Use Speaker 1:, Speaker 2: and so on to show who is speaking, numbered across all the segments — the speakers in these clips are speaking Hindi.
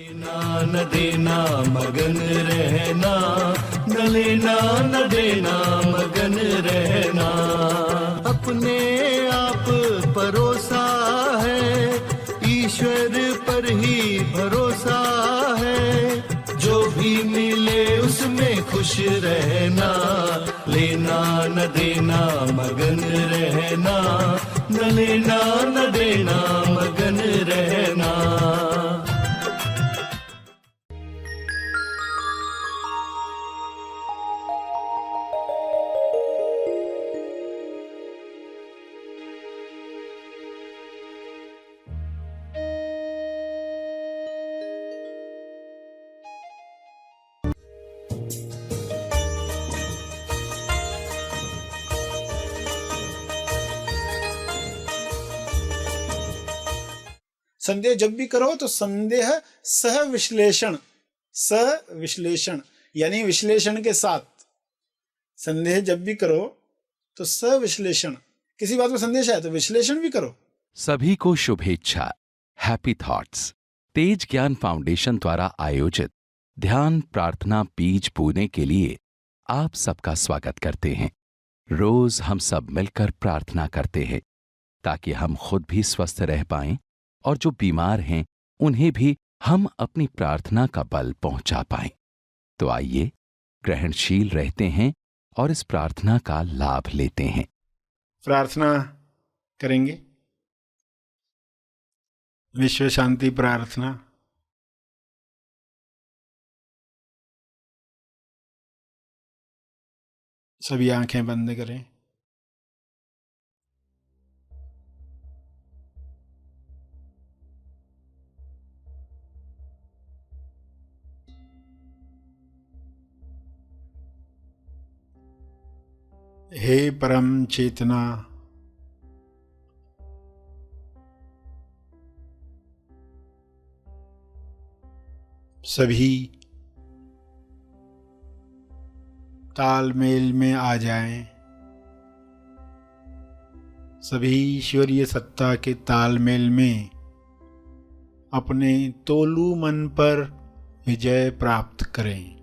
Speaker 1: लेना न देना मगन रहना, न लेना न देना मगन रहना। अपने आप परोसा है, ईश्वर पर ही भरोसा है। जो भी मिले उसमें खुश रहना, लेना न देना मगन रहना, न लेना न देना मगन रहना।
Speaker 2: संदेह जब भी करो तो संदेह सह विश्लेषण यानी विश्लेषण के साथ। संदेह जब भी करो तो सह विश्लेषण, किसी बात में संदेश आया तो विश्लेषण भी करो।
Speaker 3: सभी को शुभेच्छा। हैप्पी थॉट्स तेज ज्ञान फाउंडेशन द्वारा आयोजित ध्यान प्रार्थना बीज बोने के लिए आप सबका स्वागत करते हैं। रोज हम सब मिलकर प्रार्थना करते हैं ताकि हम खुद भी स्वस्थ रह पाएं और जो बीमार हैं उन्हें भी हम अपनी प्रार्थना का बल पहुंचा पाएं। तो आइए ग्रहणशील रहते हैं और इस प्रार्थना का लाभ लेते हैं।
Speaker 2: प्रार्थना करेंगे। विश्व शांति प्रार्थना। सभी आंखें बंद करें। हे परम चेतना, सभी तालमेल में आ जाएं। सभी ईश्वरीय सत्ता के तालमेल में अपने तोलू मन पर विजय प्राप्त करें।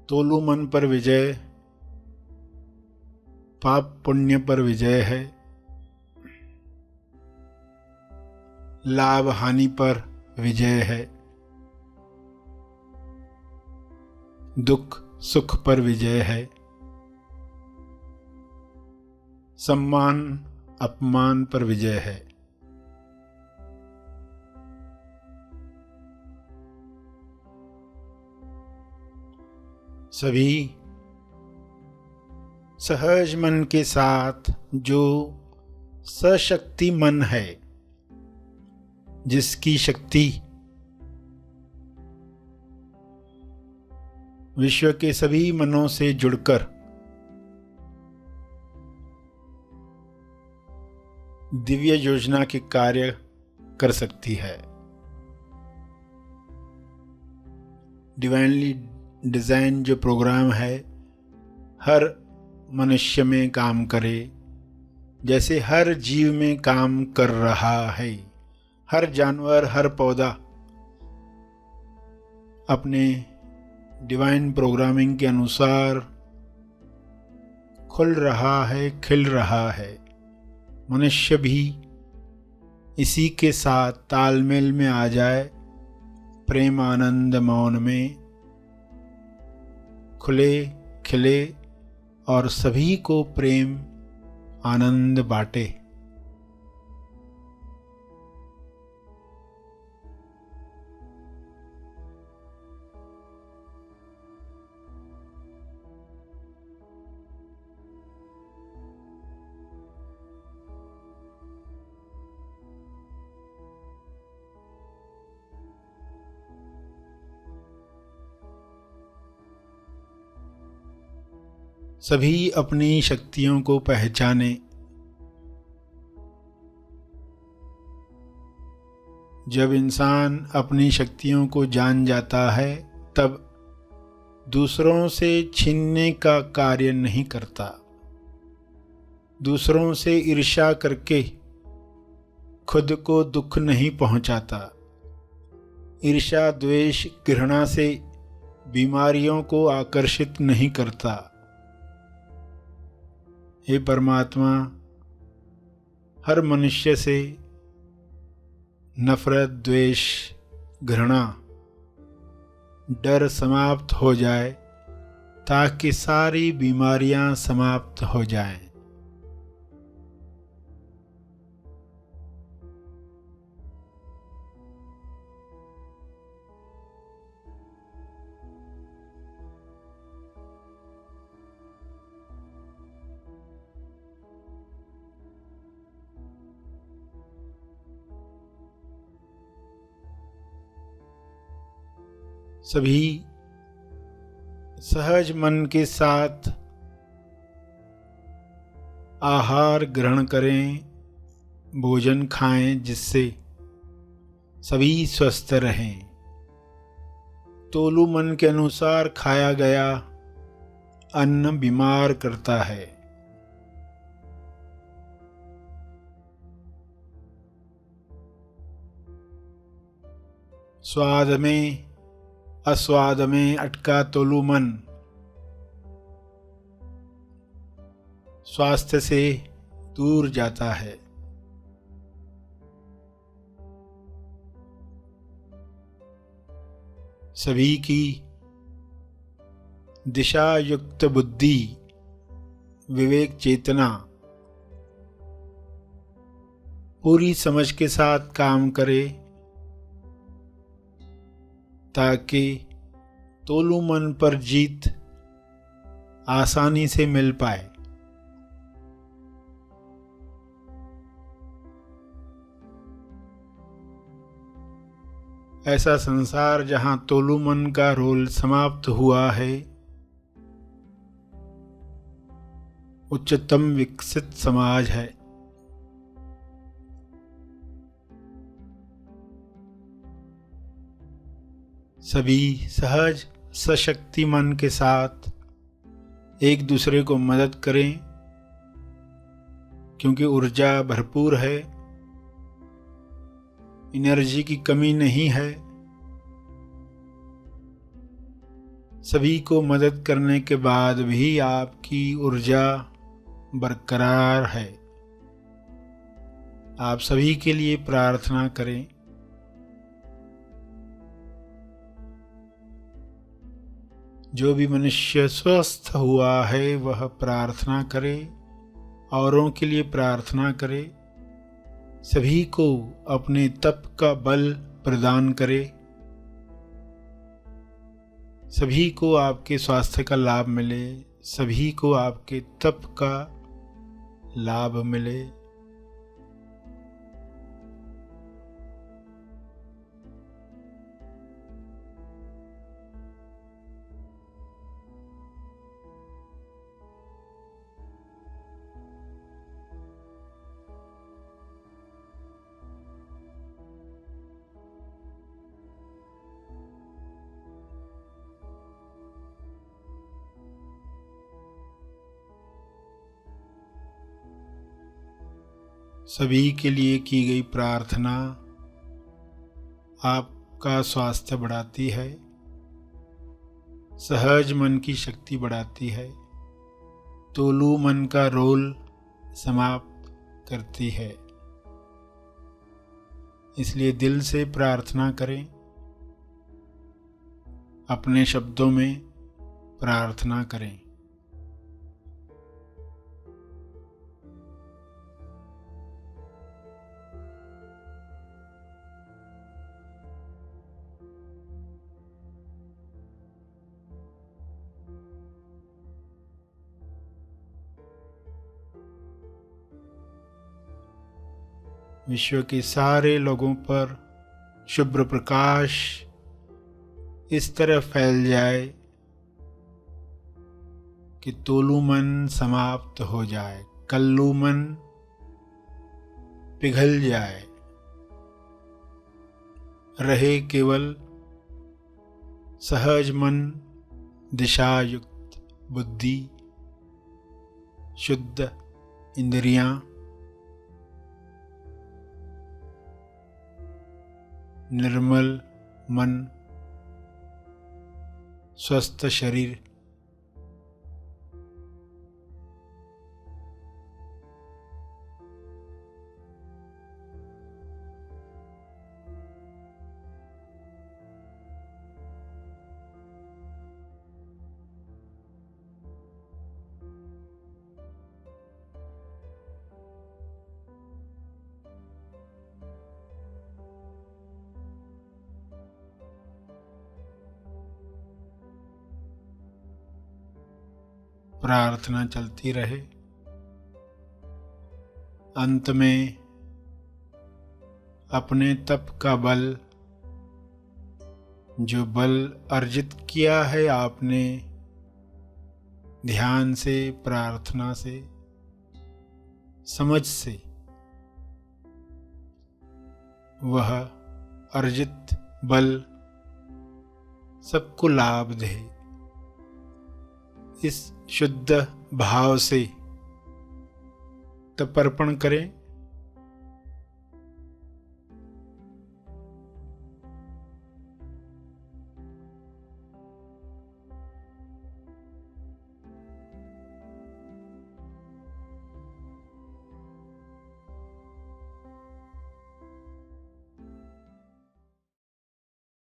Speaker 2: तोलू मन पर विजय पाप पुण्य पर विजय है, लाभ हानि पर विजय है, दुख सुख पर विजय है, सम्मान अपमान पर विजय है। सभी सहज मन के साथ, जो सशक्ति मन है, जिसकी शक्ति विश्व के सभी मनों से जुड़कर दिव्य योजना के कार्य कर सकती है। डिवाइनली डिजाइन जो प्रोग्राम है हर मनुष्य में काम करे, जैसे हर जीव में काम कर रहा है। हर जानवर, हर पौधा अपने डिवाइन प्रोग्रामिंग के अनुसार खुल रहा है, खिल रहा है। मनुष्य भी इसी के साथ तालमेल में आ जाए, प्रेम आनंद मौन में खुले खिले और सभी को प्रेम आनंद बांटे। सभी अपनी शक्तियों को पहचाने। जब इंसान अपनी शक्तियों को जान जाता है तब दूसरों से छीनने का कार्य नहीं करता, दूसरों से ईर्ष्या करके खुद को दुख नहीं पहुंचाता। ईर्ष्या, द्वेष, घृणा से बीमारियों को आकर्षित नहीं करता। हे परमात्मा, हर मनुष्य से नफरत, द्वेष, घृणा, डर समाप्त हो जाए ताकि सारी बीमारियां समाप्त हो जाएं। सभी सहज मन के साथ आहार ग्रहण करें, भोजन खाएं, जिससे सभी स्वस्थ रहें। तोलू मन के अनुसार खाया गया अन्न बीमार करता है। स्वाद में अस्वाद में अटका तोलू मन स्वास्थ्य से दूर जाता है। सभी की दिशा युक्त बुद्धि, विवेक, चेतना पूरी समझ के साथ काम करे ताकि तोलू मन पर जीत आसानी से मिल पाए। ऐसा संसार जहां तोलू मन का रोल समाप्त हुआ है, उच्चतम विकसित समाज है। सभी सहज सशक्ति मन के साथ एक दूसरे को मदद करें, क्योंकि ऊर्जा भरपूर है, एनर्जी की कमी नहीं है। सभी को मदद करने के बाद भी आपकी ऊर्जा बरकरार है। आप सभी के लिए प्रार्थना करें। जो भी मनुष्य स्वस्थ हुआ है वह प्रार्थना करे, औरों के लिए प्रार्थना करे, सभी को अपने तप का बल प्रदान करे, सभी को आपके स्वास्थ्य का लाभ मिले, सभी को आपके तप का लाभ मिले। सभी के लिए की गई प्रार्थना आपका स्वास्थ्य बढ़ाती है, सहज मन की शक्ति बढ़ाती है, तोलू मन का रोल समाप्त करती है। इसलिए दिल से प्रार्थना करें, अपने शब्दों में प्रार्थना करें। विश्व के सारे लोगों पर शुभ्र प्रकाश इस तरह फैल जाए कि तोलू मन समाप्त हो जाए, कल्लू मन पिघल जाए, रहे केवल सहज मन, दिशायुक्त बुद्धि, शुद्ध इंद्रियां, निर्मल मन, स्वस्थ शरीर, प्रार्थना चलती रहे। अंत में अपने तप का बल, जो बल अर्जित किया है आपने ध्यान से, प्रार्थना से, समझ से, वह अर्जित बल सबको लाभ दे। इस शुद्ध भाव से तर्पण करें।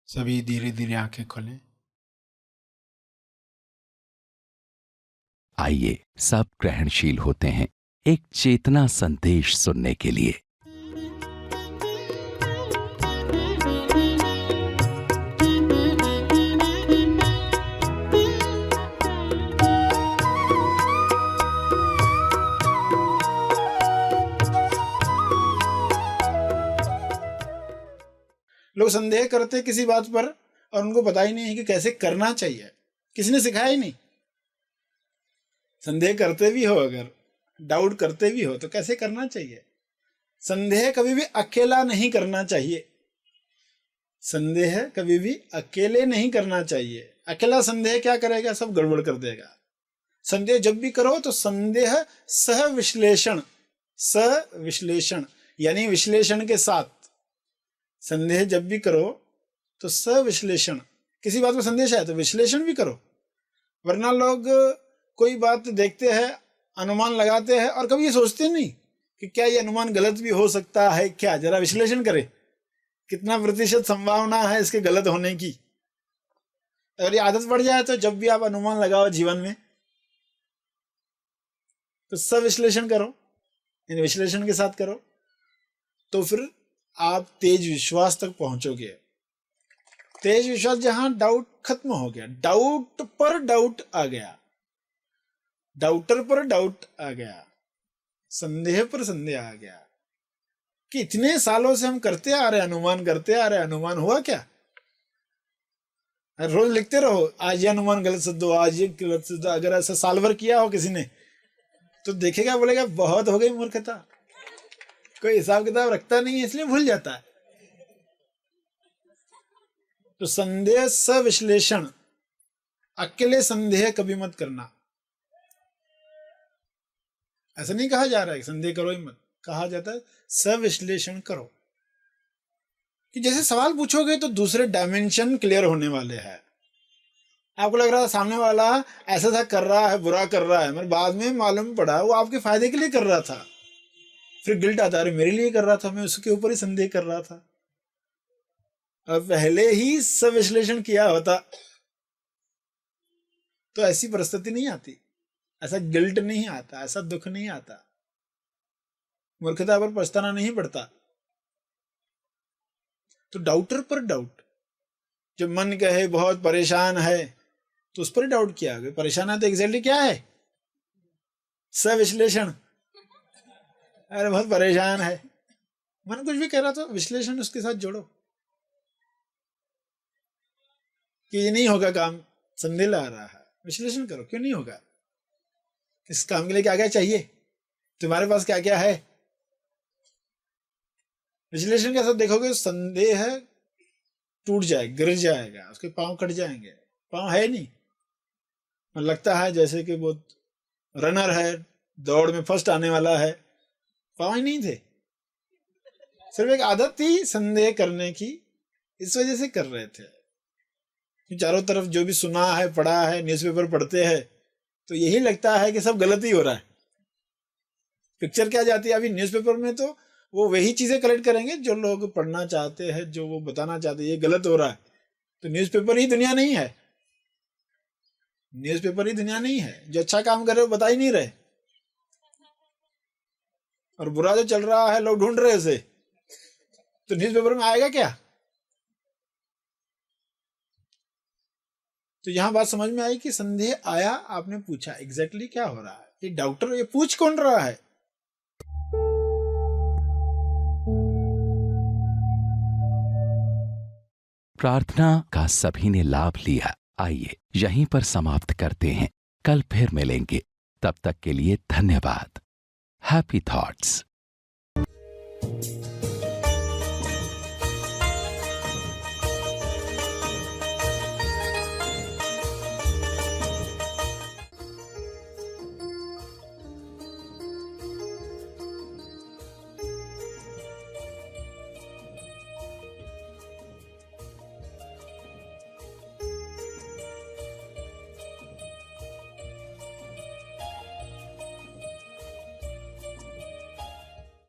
Speaker 2: सभी धीरे धीरे आंखें खोलें।
Speaker 3: आइए सब ग्रहणशील होते हैं एक चेतना संदेश सुनने के लिए।
Speaker 2: लोग संदेह करते किसी बात पर और उनको पता ही नहीं है कि कैसे करना चाहिए, किसी ने सिखाया ही नहीं। संदेह करते भी हो, अगर डाउट करते भी हो तो कैसे करना चाहिए। संदेह कभी भी अकेला नहीं करना चाहिए। संदेह कभी भी अकेले नहीं करना चाहिए। अकेला संदेह क्या करेगा, सब गड़बड़ कर देगा। संदेह जब भी करो तो संदेह सह विश्लेषण यानी विश्लेषण के साथ। संदेह जब भी करो तो सविश्लेषण, किसी बात में संदेश है तो विश्लेषण भी करो। वरना लोग कोई बात देखते हैं, अनुमान लगाते हैं और कभी ये सोचते नहीं कि क्या ये अनुमान गलत भी हो सकता है क्या। जरा विश्लेषण करें, कितना प्रतिशत संभावना है इसके गलत होने की। अगर ये आदत पड़ जाए तो जब भी आप अनुमान लगाओ जीवन में तो सविश्लेषण करो, इन विश्लेषण के साथ करो, तो फिर आप तेज विश्वास तक पहुंचोगे। तेज विश्वास जहां डाउट खत्म हो गया, डाउट पर डाउट आ गया, डाउटर पर डाउट आ गया, संदेह पर संदेह आ गया कि इतने सालों से हम करते आ रहे, अनुमान करते आ रहे, अनुमान हुआ क्या। रोज लिखते रहो, आज ये अनुमान गलत सिद्ध हो, आज ये गलत सिद्ध। अगर ऐसा साल भर किया हो किसी ने तो देखेगा, बोलेगा बहुत हो गई मूर्खता, कोई हिसाब किताब रखता नहीं है इसलिए भूल जाता है। तो संदेह सविश्लेषण, अकेले संदेह कभी मत करना। ऐसा नहीं कहा जा रहा है संदेह करो ही मत, कहा जाता है सविश्लेषण करो। कि जैसे सवाल पूछोगे तो दूसरे डायमेंशन क्लियर होने वाले हैं। आपको लग रहा है सामने वाला ऐसा था कर रहा है, बुरा कर रहा है, मगर बाद में मालूम पड़ा वो आपके फायदे के लिए कर रहा था। फिर गिल्ट आता है, मेरे लिए कर रहा था, मैं उसके ऊपर ही संदेह कर रहा था। और पहले ही सविश्लेषण किया होता तो ऐसी परिस्थिति नहीं आती, ऐसा गिल्ट नहीं आता, ऐसा दुख नहीं आता, मूर्खता पर पछताना नहीं पड़ता। तो डाउटर पर डाउट, जब मन कहे बहुत परेशान है तो उस पर डाउट किया गया। परेशान है तो एग्जैक्टली क्या है, सविश्लेषण। अरे बहुत परेशान है, मन कुछ भी कह रहा तो विश्लेषण उसके साथ जोड़ो कि ये नहीं होगा काम, संदेह ला रहा है, विश्लेषण करो क्यों नहीं होगा, इस काम के लिए क्या क्या चाहिए, तुम्हारे पास क्या क्या है। विश्लेषण के साथ देखोगे संदेह टूट जाएगा, गिर जाएगा, उसके पांव कट जाएंगे। पांव है नहीं, लगता है जैसे कि वो रनर है, दौड़ में फर्स्ट आने वाला है, पांव ही नहीं थे। सिर्फ एक आदत थी संदेह करने की, इस वजह से कर रहे थे। चारों तरफ जो भी सुना है, पढ़ा है, न्यूज़पेपर पढ़ते हैं तो यही लगता है कि सब गलत ही हो रहा है। पिक्चर क्या जाती है अभी न्यूज़पेपर में, तो वो वही चीजें कलेक्ट करेंगे जो लोग पढ़ना चाहते हैं, जो वो बताना चाहते हैं ये गलत हो रहा है। तो न्यूज़पेपर ही दुनिया नहीं है, न्यूज़पेपर ही दुनिया नहीं है। जो अच्छा काम कर रहे हो बता ही नहीं रहे, और बुरा जो चल रहा है लोग ढूंढ रहे उसे, तो न्यूज़पेपर में आएगा क्या? तो यहां बात समझ में आई कि संदेह आया, आपने पूछा एग्जैक्टली क्या हो रहा है। ये डॉक्टर ये पूछ कौन रहा है?
Speaker 3: प्रार्थना का सभी ने लाभ लिया। आइए यहीं पर समाप्त करते हैं, कल फिर मिलेंगे। तब तक के लिए धन्यवाद। Happy thoughts.